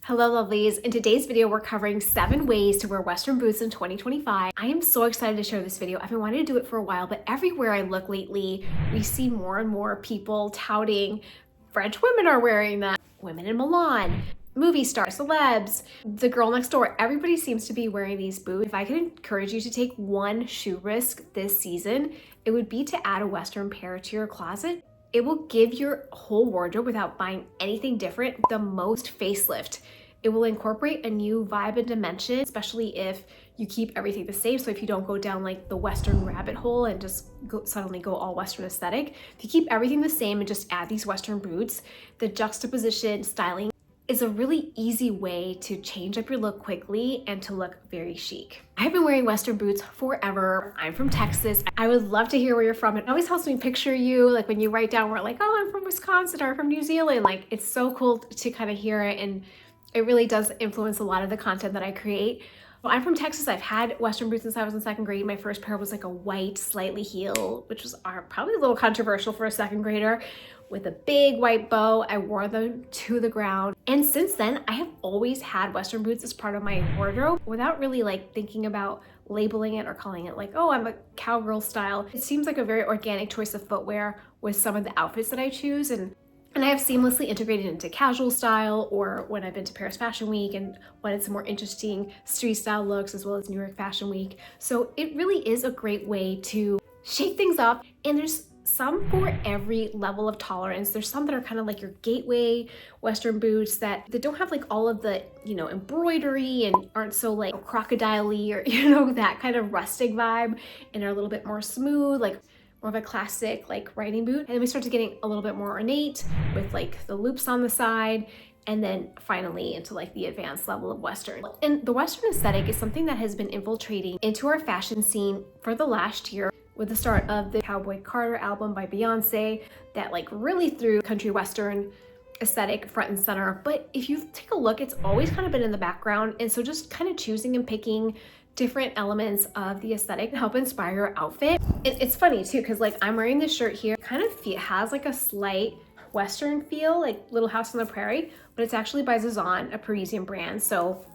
Hello lovelies, in today's video we're covering 7 ways to wear Western boots in 2025. I am so excited to share this video. I've been wanting to do it for a while, but everywhere I look lately, we see more and more people touting French women are wearing them, women in Milan, movie stars, celebs, the girl next door, everybody seems to be wearing these boots. If I could encourage you to take one shoe risk this season, it would be to add a Western pair to your closet. It will give your whole wardrobe, without buying anything different, the most facelift. It will incorporate a new vibe and dimension, especially if you keep everything the same. So if you don't go down like the Western rabbit hole and just suddenly go all Western aesthetic, if you keep everything the same and just add these Western boots, the juxtaposition styling is a really easy way to change up your look quickly and to look very chic. I've been wearing Western boots forever. I'm from Texas. I would love to hear where you're from. It always helps me picture you, like when you write down where like, oh, I'm from Wisconsin or from New Zealand. Like it's so cool to kind of hear it, and it really does influence a lot of the content that I create. Well, I'm from Texas. I've had Western boots since I was in 2nd grade. My first pair was like a white, slightly heel, which was probably a little controversial for a 2nd grader, with a big white bow. I wore them to the ground. And since then, I have always had Western boots as part of my wardrobe without really like thinking about labeling it or calling it like, oh, I'm a cowgirl style. It seems like a very organic choice of footwear with some of the outfits that I choose. And I have seamlessly integrated into casual style, or when I've been to Paris Fashion Week and wanted some more interesting street style looks, as well as New York Fashion Week. So it really is a great way to shake things up. And there's some for every level of tolerance. There's some that are kind of like your gateway Western boots that don't have like all of the, embroidery and aren't so like crocodile-y or, that kind of rustic vibe, and are a little bit more smooth, like more of a classic like riding boot. And then we start to getting a little bit more ornate with like the loops on the side, and then finally into like the advanced level of Western. And the Western aesthetic is something that has been infiltrating into our fashion scene for the last year, with the start of the Cowboy Carter album by Beyonce that like really threw country Western aesthetic front and center. But if you take a look, it's always kind of been in the background. And so just kind of choosing and picking different elements of the aesthetic to help inspire your outfit. It's funny too, because like I'm wearing this shirt here, kind of has like a slight Western feel, like Little House on the Prairie, but it's actually by Zazan, a Parisian brand. So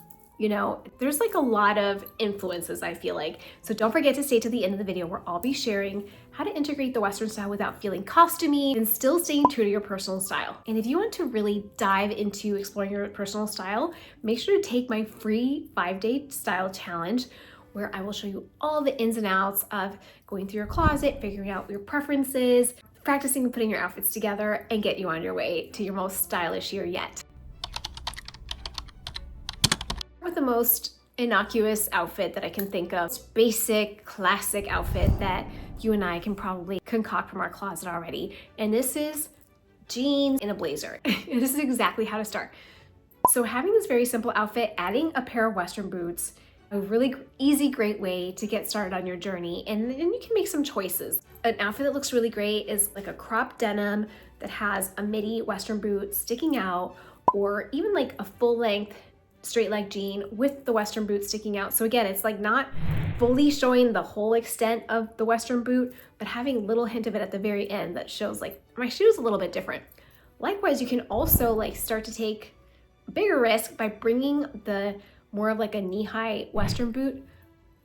there's like a lot of influences, I feel like. So don't forget to stay to the end of the video, where I'll be sharing how to integrate the Western style without feeling costumey and still staying true to your personal style. And if you want to really dive into exploring your personal style, make sure to take my free 5-day style challenge, where I will show you all the ins and outs of going through your closet, figuring out your preferences, practicing putting your outfits together, and get you on your way to your most stylish year yet. With the most innocuous outfit that I can think of, basic classic outfit that you and I can probably concoct from our closet already, and this is jeans and a blazer. This is exactly how to start. So having this very simple outfit, adding a pair of Western boots, a really easy, great way to get started on your journey. And then you can make some choices. An outfit that looks really great is like a cropped denim that has a midi Western boot sticking out, or even like a full length straight leg jean with the Western boot sticking out. So again, it's like not fully showing the whole extent of the Western boot, but having a little hint of it at the very end that shows like my shoe's a little bit different. Likewise, you can also like start to take a bigger risk by bringing the more of like a knee-high Western boot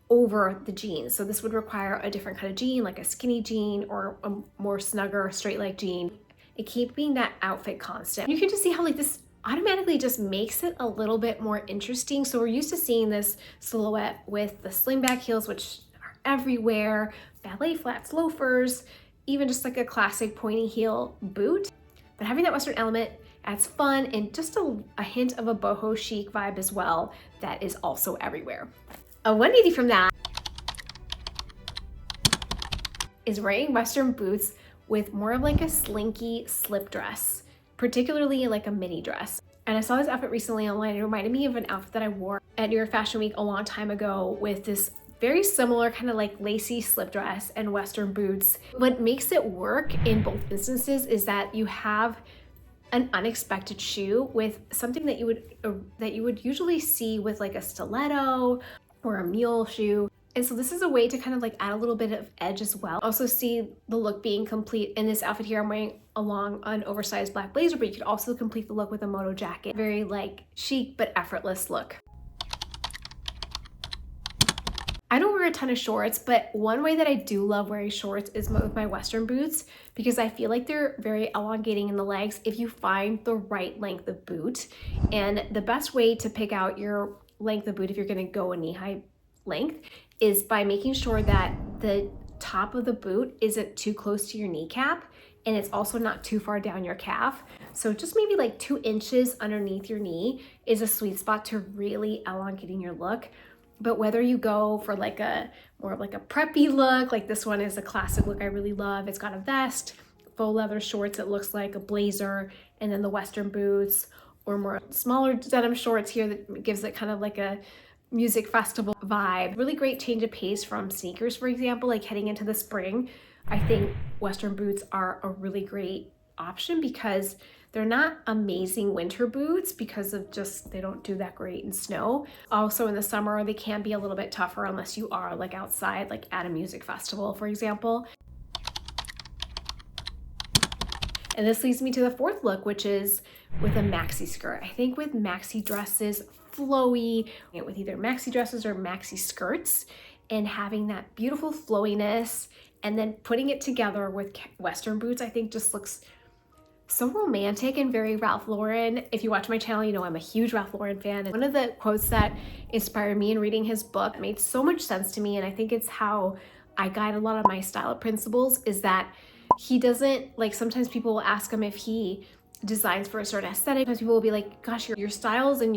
over the jeans. So this would require a different kind of jean, like a skinny jean or a more snugger straight leg jean, and keeping that outfit constant. You can just see how like this automatically just makes it a little bit more interesting. So we're used to seeing this silhouette with the slingback heels, which are everywhere, ballet flats, loafers, even just like a classic pointy heel boot. But having that Western element adds fun and just a hint of a boho chic vibe as well that is also everywhere. A 180 from that is wearing Western boots with more of like a slinky slip dress, particularly like a mini dress. And I saw this outfit recently online. It reminded me of an outfit that I wore at New York Fashion Week a long time ago, with this very similar kind of like lacy slip dress and Western boots. What makes it work in both instances is that you have an unexpected shoe with something that you would usually see with like a stiletto or a mule shoe. And so this is a way to kind of like add a little bit of edge as well. Also see the look being complete in this outfit here. I'm wearing along an oversized black blazer, but you could also complete the look with a moto jacket. Very like chic but effortless look. I don't wear a ton of shorts, but one way that I do love wearing shorts is with my Western boots, because I feel like they're very elongating in the legs if you find the right length of boot. And the best way to pick out your length of boot if you're gonna go a knee-high length is by making sure that the top of the boot isn't too close to your kneecap and it's also not too far down your calf. So just maybe like 2 inches underneath your knee is a sweet spot to really elongating your look. But whether you go for like a more of like a preppy look, like this one is a classic look I really love. It's got a vest, faux leather shorts, it looks like a blazer, and then the Western boots, or more smaller denim shorts here that gives it kind of like a music festival vibe. Really great change of pace from sneakers, for example, like heading into the spring. I think Western boots are a really great option because they're not amazing winter boots because of just, they don't do that great in snow. Also in the summer, they can be a little bit tougher unless you are like outside, like at a music festival, for example. And this leads me to the fourth look, which is with a maxi skirt. I think with maxi dresses, flowy, with either maxi dresses or maxi skirts, and having that beautiful flowiness and then putting it together with Western boots, I think just looks so romantic and very Ralph Lauren. If you watch my channel, you know I'm a huge Ralph Lauren fan. And one of the quotes that inspired me in reading his book made so much sense to me, and I think it's how I guide a lot of my style principles, is that he doesn't, like, sometimes people will ask him if he designs for a certain aesthetic. Sometimes people will be like, gosh, your styles and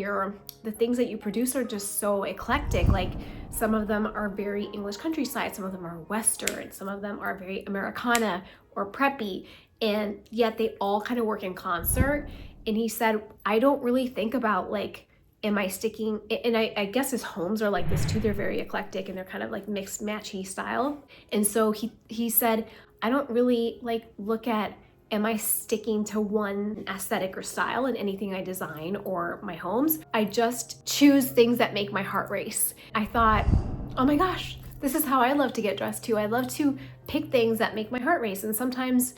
the things that you produce are just so eclectic. Like, some of them are very English countryside, some of them are Western, some of them are very Americana or preppy, and yet they all kind of work in concert. And he said, I don't really think about like, am I sticking, and I guess his homes are like this too. They're very eclectic and they're kind of like mixed matchy style. And so he said, I don't really like look at, am I sticking to one aesthetic or style in anything I design or my homes? I just choose things that make my heart race. I thought, oh my gosh, this is how I love to get dressed too. I love to pick things that make my heart race. And sometimes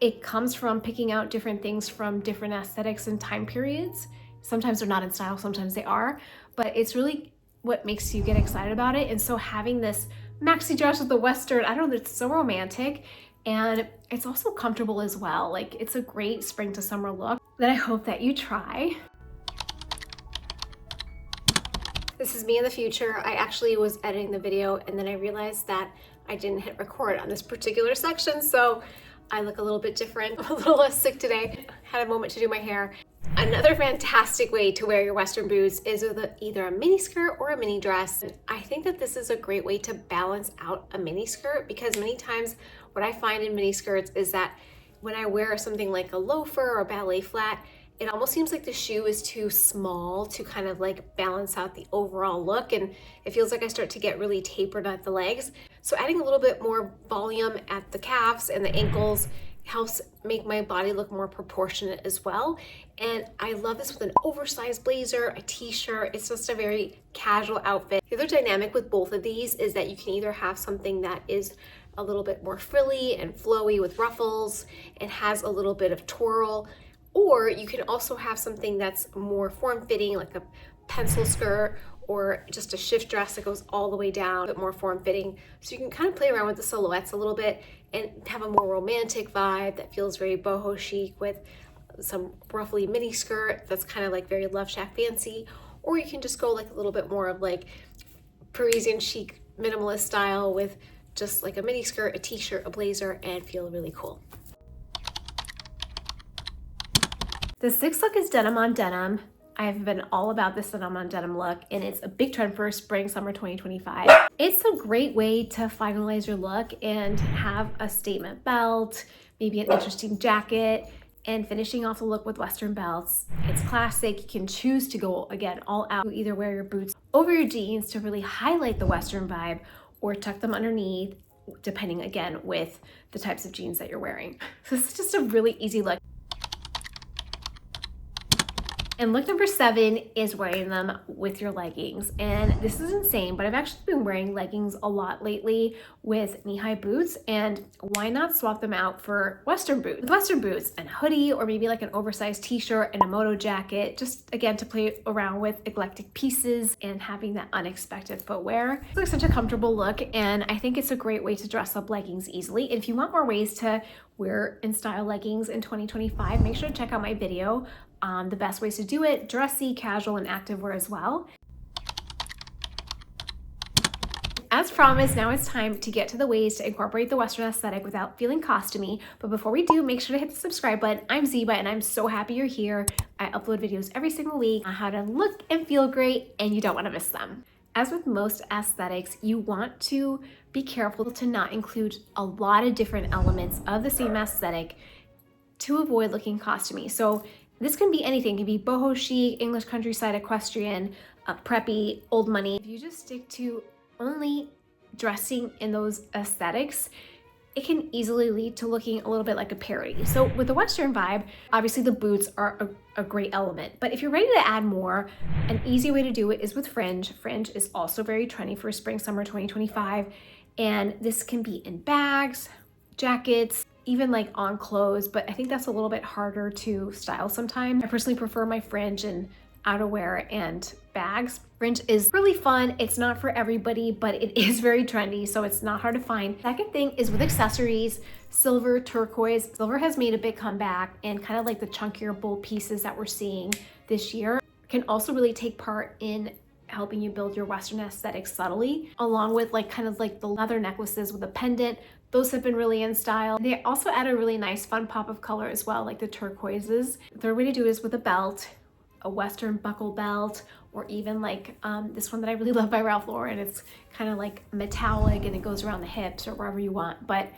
it comes from picking out different things from different aesthetics and time periods. Sometimes they're not in style, sometimes they are, but it's really what makes you get excited about it. And so having this maxi dress with the Western, I don't know, it's so romantic. And it's also comfortable as well. Like, it's a great spring to summer look that I hope that you try. This is me in the future. I actually was editing the video and then I realized that I didn't hit record on this particular section. So I look a little bit different, a little less sick today. Had a moment to do my hair. Another fantastic way to wear your Western boots is with either a mini skirt or a mini dress. I think that this is a great way to balance out a mini skirt, because many times what I find in mini skirts is that when I wear something like a loafer or a ballet flat, it almost seems like the shoe is too small to kind of like balance out the overall look, and it feels like I start to get really tapered at the legs. So adding a little bit more volume at the calves and the ankles helps make my body look more proportionate as well. And I love this with an oversized blazer, a t-shirt. It's just a very casual outfit. The other dynamic with both of these is that you can either have something that is a little bit more frilly and flowy with ruffles and has a little bit of twirl, or you can also have something that's more form-fitting, like a pencil skirt or just a shift dress that goes all the way down, a bit more form-fitting. So you can kind of play around with the silhouettes a little bit and have a more romantic vibe that feels very boho chic with some roughly mini skirt that's kind of like very Love Shack fancy. Or you can just go like a little bit more of like Parisian chic minimalist style with just like a mini skirt, a t-shirt, a blazer, and feel really cool. The sixth look is denim on denim. I have been all about this denim on denim look, and it's a big trend for spring, summer 2025. It's a great way to finalize your look and have a statement belt, maybe an interesting jacket, and finishing off the look with Western belts. It's classic. You can choose to go, again, all out. You either wear your boots over your jeans to really highlight the Western vibe, or tuck them underneath, depending, again, with the types of jeans that you're wearing. So this is just a really easy look. And look number 7 is wearing them with your leggings. And this is insane, but I've actually been wearing leggings a lot lately with knee-high boots, and why not swap them out for Western boots? With Western boots and a hoodie, or maybe like an oversized t-shirt and a moto jacket, just again to play around with eclectic pieces and having that unexpected footwear. It's like such a comfortable look, and I think it's a great way to dress up leggings easily. And if you want more ways to wear and style leggings in 2025, make sure to check out my video on the best ways to do it, dressy, casual, and activewear as well. As promised, now it's time to get to the ways to incorporate the Western aesthetic without feeling costumey. But before we do, make sure to hit the subscribe button. I'm Ziba, and I'm so happy you're here. I upload videos every single week on how to look and feel great, and you don't want to miss them. As with most aesthetics, you want to be careful to not include a lot of different elements of the same aesthetic to avoid looking costumey. So this can be anything. It can be boho chic, English countryside, equestrian, preppy, old money. If you just stick to only dressing in those aesthetics, it can easily lead to looking a little bit like a parody. So with the Western vibe, obviously the boots are a great element. But if you're ready to add more, an easy way to do it is with fringe. Fringe is also very trendy for spring, summer 2025. And this can be in bags, jackets, even like on clothes, but I think that's a little bit harder to style sometimes. I personally prefer my fringe and outerwear and bags. Fringe is really fun. It's not for everybody, but it is very trendy, so it's not hard to find. Second thing is with accessories, silver, turquoise. Silver has made a big comeback, and kind of like the chunkier bold pieces that we're seeing this year can also really take part in helping you build your Western aesthetic subtly, along with like kind of like the leather necklaces with a pendant. Those have been really in style. They also add a really nice fun pop of color as well, like the turquoises. The third way to do it is with a belt, a Western buckle belt, or even like this one that I really love by Ralph Lauren. It's kind of like metallic and it goes around the hips or wherever you want. But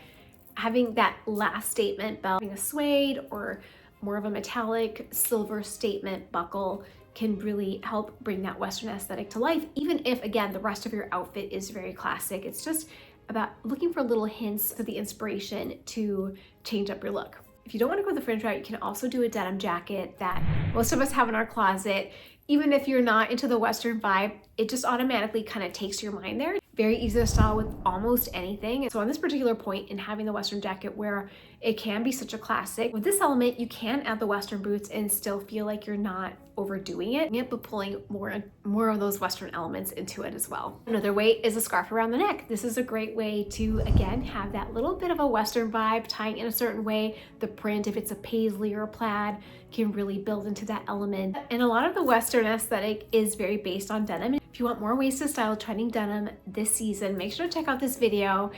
having that last statement belt, having a suede or more of a metallic silver statement buckle can really help bring that Western aesthetic to life, even if, again, the rest of your outfit is very classic. It's just about looking for little hints of the inspiration to change up your look. If you don't want to go the fringe route, you can also do a denim jacket that most of us have in our closet. Even if you're not into the Western vibe, it just automatically kind of takes your mind there. Very easy to style with almost anything. So on this particular point in having the Western jacket where it can be such a classic, with this element, you can add the Western boots and still feel like you're not overdoing it, but pulling more of those Western elements into it as well. Another way is a scarf around the neck. This is a great way to, again, have that little bit of a Western vibe tying in a certain way. The print, if it's a paisley or a plaid, can really build into that element. And a lot of the Western aesthetic is very based on denim. If you want more ways to style trending denim this season, make sure to check out this video.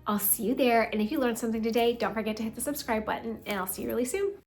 I'll see you there. And if you learned something today, don't forget to hit the subscribe button, and I'll see you really soon.